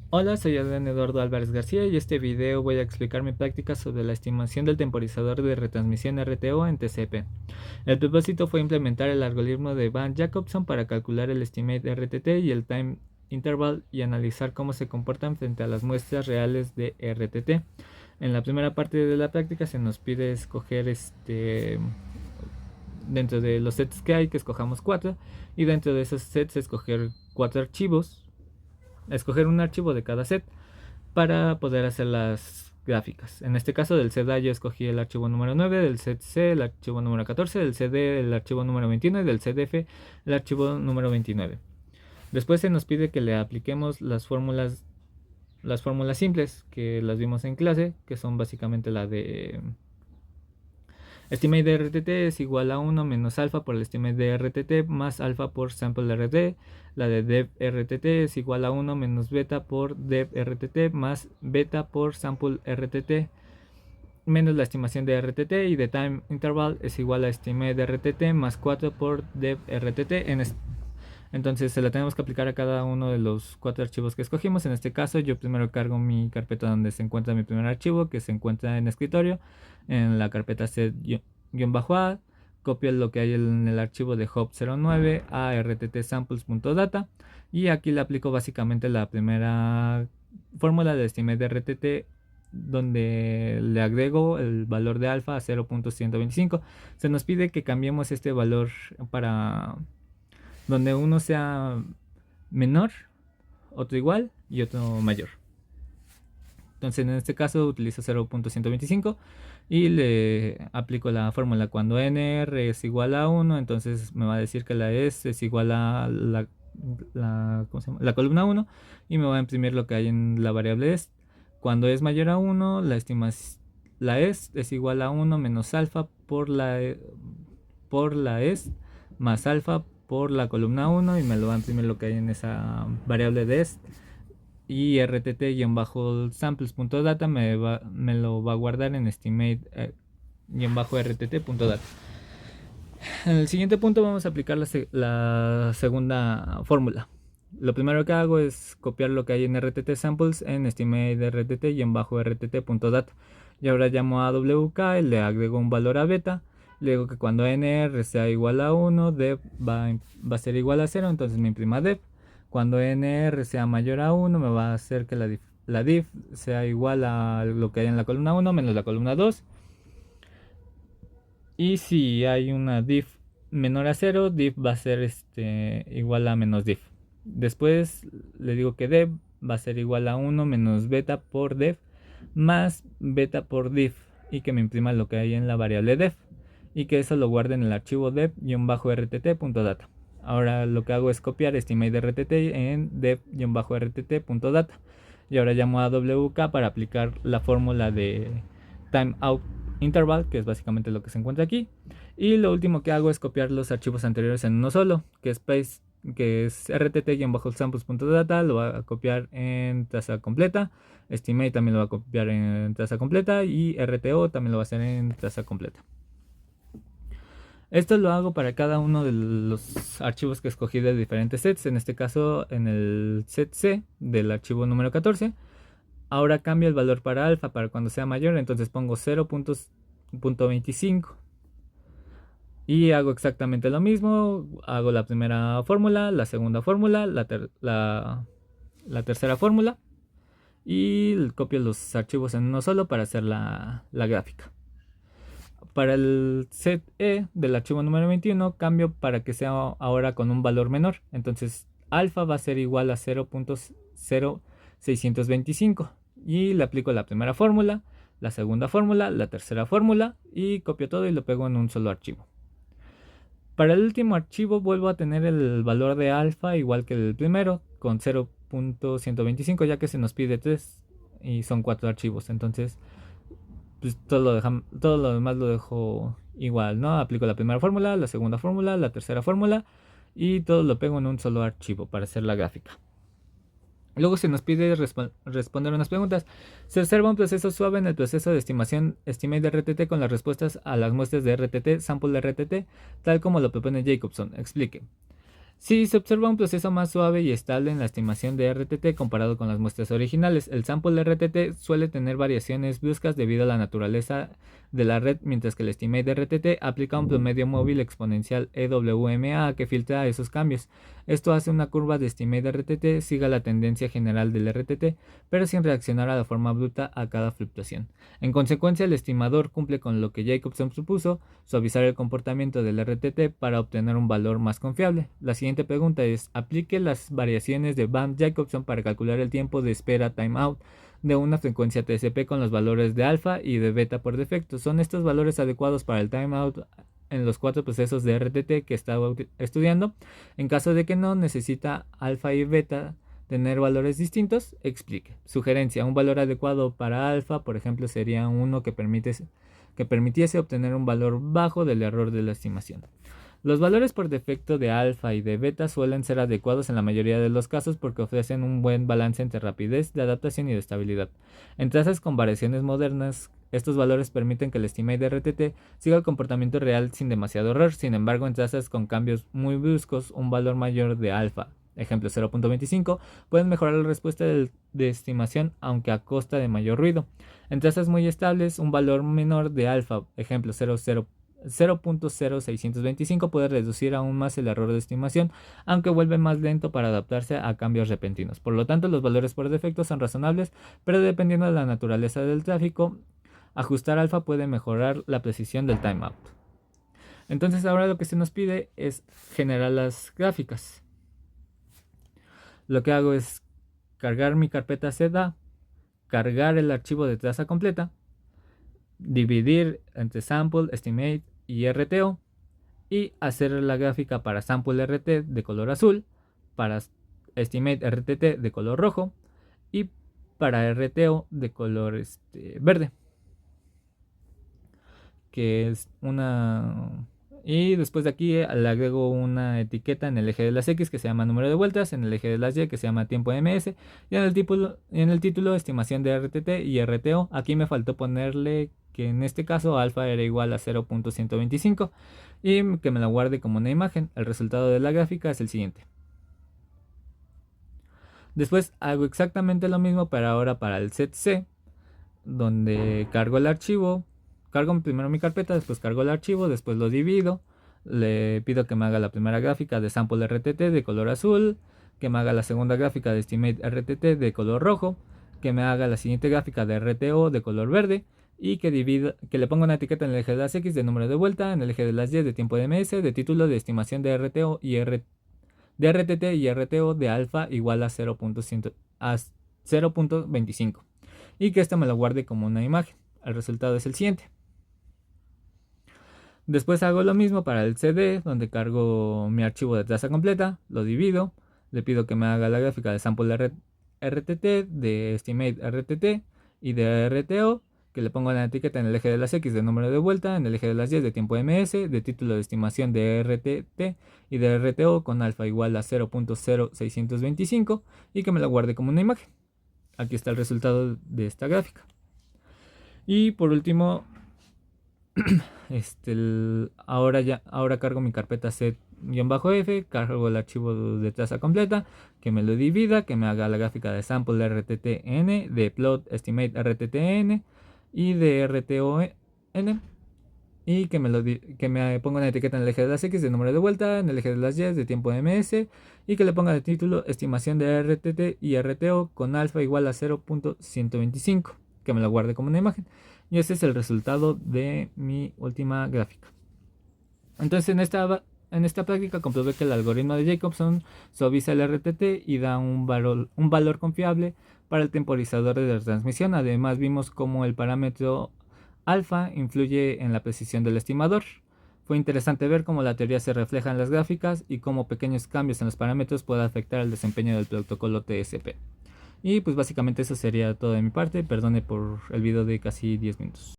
Hola, soy Adrián Eduardo Álvarez García y este video voy a explicar mi práctica sobre la estimación del temporizador de retransmisión RTO en TCP. El propósito fue implementar el algoritmo de Van Jacobson para calcular el estimate RTT y el time interval y analizar cómo se comportan frente a las muestras reales de RTT. En la primera parte de la práctica se nos pide escoger dentro de los sets que hay, que escojamos 4, y dentro de esos sets escoger 4 archivos, escoger un archivo de cada set para poder hacer las gráficas. En este caso del set A yo escogí el archivo número 9, del set C el archivo número 14, del set D el archivo número 21 y del set F el archivo número 29. Después se nos pide que le apliquemos las fórmulas simples que las vimos en clase, que son básicamente la de estimate de RTT es igual a 1 menos alfa por el estimate de RTT más alfa por sample RT. La de dev RTT es igual a 1 menos beta por dev RTT más beta por sample RTT menos la estimación de RTT, y de time interval es igual a estimate de RTT más 4 por dev RTT. Entonces se la tenemos que aplicar a cada uno de los 4 archivos que escogimos. En este caso yo primero cargo mi carpeta donde se encuentra mi primer archivo, que se encuentra en escritorio, en la carpeta set-a, copio lo que hay en el archivo de hop09 a rttsamples.data, y aquí le aplico básicamente la primera fórmula de estimate de RTT, donde le agrego el valor de alfa a 0.125. Se nos pide que cambiemos este valor para donde uno sea menor, otro igual y otro mayor. Entonces en este caso utilizo 0.125 y le aplico la fórmula. Cuando nr es igual a 1, entonces me va a decir que la s es igual a la columna 1, y me va a imprimir lo que hay en la variable est. Cuando es mayor a 1, la est es igual a 1 menos alfa por la est más alfa por la columna 1, y me lo va a imprimir lo que hay en esa variable de est. Y rtt-samples.data me lo va a guardar en estimate-rtt.data. En el siguiente punto vamos a aplicar la segunda fórmula. Lo primero que hago es copiar lo que hay en RTT samples en estimate-rtt-rtt.data. Y ahora llamo a wk y le agrego un valor a beta. Le digo que cuando nr sea igual a 1, dev va a ser igual a 0, entonces me imprima dev. Cuando nr sea mayor a 1, me va a hacer que la div sea igual a lo que hay en la columna 1 menos la columna 2. Y si hay una div menor a 0, div va a ser igual a menos div. Después le digo que dev va a ser igual a 1 menos beta por dev más beta por div, y que me imprima lo que hay en la variable dev, y que eso lo guarde en el archivo dev-rtt.data. Ahora lo que hago es copiar estimate RTT en dev-rtt.data, y ahora llamo a wk para aplicar la fórmula de timeout interval, que es básicamente lo que se encuentra aquí. Y lo último que hago es copiar los archivos anteriores en uno solo, que es rtt-samples.data, lo va a copiar en traza completa, estimate también lo va a copiar en traza completa, y rto también lo va a hacer en traza completa. Esto lo hago para cada uno de los archivos que escogí de diferentes sets. En este caso, en el set C del archivo número 14, ahora cambio el valor para alfa para cuando sea mayor, entonces pongo 0.25 y hago exactamente lo mismo. Hago la primera fórmula, la segunda fórmula, la tercera fórmula, y copio los archivos en uno solo para hacer la gráfica. Para el set E del archivo número 21 cambio para que sea ahora con un valor menor, entonces alfa va a ser igual a 0.0625, y le aplico la primera fórmula, la segunda fórmula, la tercera fórmula, y copio todo y lo pego en un solo archivo. Para el último archivo vuelvo a tener el valor de alfa igual que el primero, con 0.125, ya que se nos pide 3 y son 4 archivos. Entonces pues todo lo demás lo dejo igual, ¿no? Aplico la primera fórmula, la segunda fórmula, la tercera fórmula, y todo lo pego en un solo archivo para hacer la gráfica. Luego se nos pide responder unas preguntas. Se observa un proceso suave en el proceso de estimación estimate de RTT con las respuestas a las muestras de RTT, sample de RTT, tal como lo propone Jacobson. Explique. Sí, se observa un proceso más suave y estable en la estimación de RTT comparado con las muestras originales. El sample RTT suele tener variaciones bruscas debido a la naturaleza de la red, mientras que el estimate RTT aplica un promedio móvil exponencial EWMA que filtra esos cambios. Esto hace una curva de estimate RTT siga la tendencia general del RTT, pero sin reaccionar a la forma bruta a cada fluctuación. En consecuencia, el estimador cumple con lo que Jacobson propuso, suavizar el comportamiento del RTT para obtener un valor más confiable. La siguiente pregunta es: aplique las variaciones de Banff-Jacobson para calcular el tiempo de espera timeout de una frecuencia TCP con los valores de alfa y de beta por defecto. ¿Son estos valores adecuados para el timeout en los 4 procesos de RTT que estaba estudiando? En caso de que no, necesita alfa y beta tener valores distintos. Explique. Sugerencia: un valor adecuado para alfa, por ejemplo, sería uno que permitiese obtener un valor bajo del error de la estimación. Los valores por defecto de alfa y de beta suelen ser adecuados en la mayoría de los casos porque ofrecen un buen balance entre rapidez de adaptación y de estabilidad. En trazas con variaciones modernas, estos valores permiten que el estimate de RTT siga el comportamiento real sin demasiado error. Sin embargo, en trazas con cambios muy bruscos, un valor mayor de alfa, ejemplo 0.25, pueden mejorar la respuesta de estimación aunque a costa de mayor ruido. En trazas muy estables, un valor menor de alfa, ejemplo 0.0625, puede reducir aún más el error de estimación, aunque vuelve más lento para adaptarse a cambios repentinos. Por lo tanto, los valores por defecto son razonables, pero dependiendo de la naturaleza del tráfico, ajustar alfa puede mejorar la precisión del timeout. Entonces ahora lo que se nos pide es generar las gráficas. Lo que hago es cargar mi carpeta CDA, cargar el archivo de traza completa, dividir entre sample, estimate y RTO y hacer la gráfica para sample RT de color azul, para estimate RTT de color rojo y para RTO de color verde, que es una... Y después de aquí le agrego una etiqueta en el eje de las X que se llama número de vueltas, en el eje de las Y que se llama tiempo ms, y en el título estimación de RTT y RTO. Aquí me faltó ponerle que en este caso alfa era igual a 0.125 y que me la guarde como una imagen. El resultado de la gráfica es el siguiente. Después hago exactamente lo mismo, pero ahora para el set C, donde cargo el archivo. Cargo primero mi carpeta, después cargo el archivo, después lo divido. Le pido que me haga la primera gráfica de sample RTT de color azul, que me haga la segunda gráfica de estimate RTT de color rojo, que me haga la siguiente gráfica de RTO de color verde y que le ponga una etiqueta en el eje de las X de número de vuelta, en el eje de las Y de tiempo de ms, de título de estimación de RTO y de RTT y RTO de alfa igual a 0.25 y que esto me lo guarde como una imagen. El resultado es el siguiente. Después hago lo mismo para el CD, donde cargo mi archivo de traza completa, lo divido, le pido que me haga la gráfica de sample RTT, de estimate RTT y de RTO, que le pongo la etiqueta en el eje de las X de número de vuelta, en el eje de las Y de tiempo ms, de título de estimación de RTT y de RTO con alfa igual a 0.0625 y que me la guarde como una imagen. Aquí está el resultado de esta gráfica. Y por último, ahora cargo mi carpeta set-f, cargo el archivo de traza completa, que me lo divida, que me haga la gráfica de sample RTTN, de plot estimate RTTN y de RTON, y que me ponga una etiqueta en el eje de las X de número de vuelta, en el eje de las Y de tiempo de ms, y que le ponga de título estimación de RTT y RTO con alfa igual a 0.125, que me lo guarde como una imagen. Y ese es el resultado de mi última gráfica. Entonces en esta práctica comprobé que el algoritmo de Jacobson suaviza el RTT y da un valor confiable para el temporizador de retransmisión. Además vimos cómo el parámetro alfa influye en la precisión del estimador. Fue interesante ver cómo la teoría se refleja en las gráficas y cómo pequeños cambios en los parámetros pueden afectar el desempeño del protocolo TCP. Y pues básicamente eso sería todo de mi parte. Perdone por el video de casi 10 minutos.